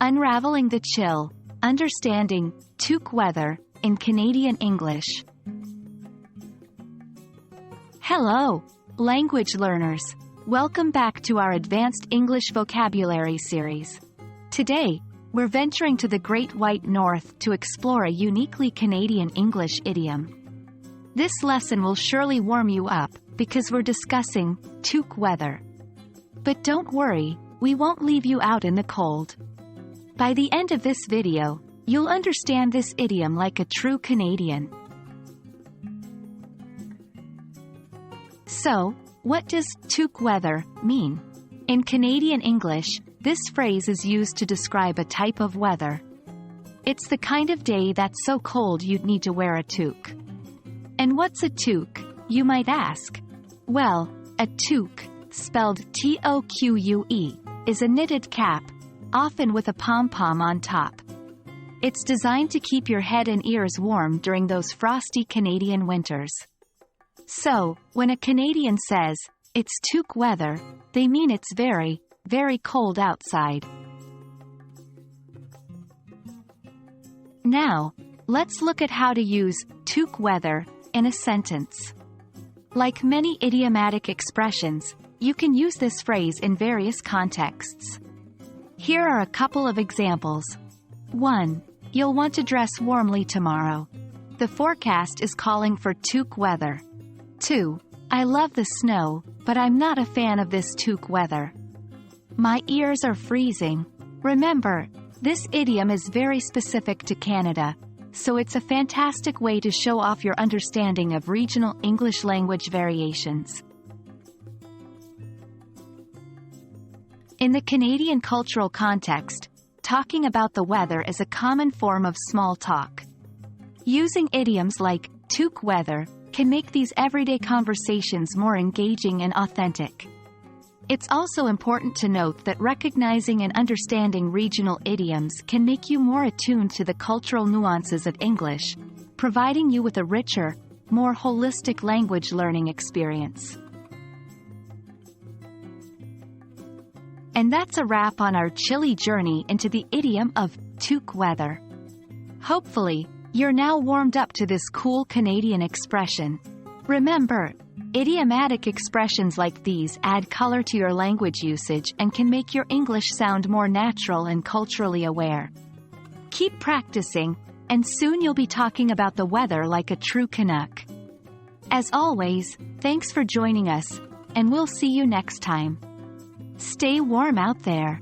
Unraveling the chill, understanding Toque Weather in Canadian English. Hello, language learners. Welcome back to our Advanced English Vocabulary series. Today, we're venturing to the Great White North to explore a uniquely Canadian English idiom. This lesson will surely warm you up, because we're discussing Toque Weather. But don't worry, we won't leave you out in the cold. By the end of this video, you'll understand this idiom like a true Canadian. So, what does Toque Weather mean? In Canadian English, this phrase is used to describe a type of weather. It's the kind of day that's so cold you'd need to wear a toque. And what's a toque, you might ask? Well, a toque, spelled T-O-Q-U-E, is a knitted cap, often with a pom-pom on top. It's designed to keep your head and ears warm during those frosty Canadian winters. So, when a Canadian says, "It's toque weather," they mean it's very, very cold outside. Now, let's look at how to use toque weather in a sentence. Like many idiomatic expressions, you can use this phrase in various contexts. Here are a couple of examples. 1. You'll want to dress warmly tomorrow. The forecast is calling for toque weather. 2. I love the snow, but I'm not a fan of this toque weather. My ears are freezing. Remember, this idiom is very specific to Canada, so it's a fantastic way to show off your understanding of regional English language variations. In the Canadian cultural context, talking about the weather is a common form of small talk. Using idioms like toque weather can make these everyday conversations more engaging and authentic. It's also important to note that recognizing and understanding regional idioms can make you more attuned to the cultural nuances of English, providing you with a richer, more holistic language learning experience. And that's a wrap on our chilly journey into the idiom of toque weather. Hopefully, you're now warmed up to this cool Canadian expression. Remember, idiomatic expressions like these add color to your language usage and can make your English sound more natural and culturally aware. Keep practicing, and soon you'll be talking about the weather like a true Canuck. As always, thanks for joining us, and we'll see you next time. Stay warm out there.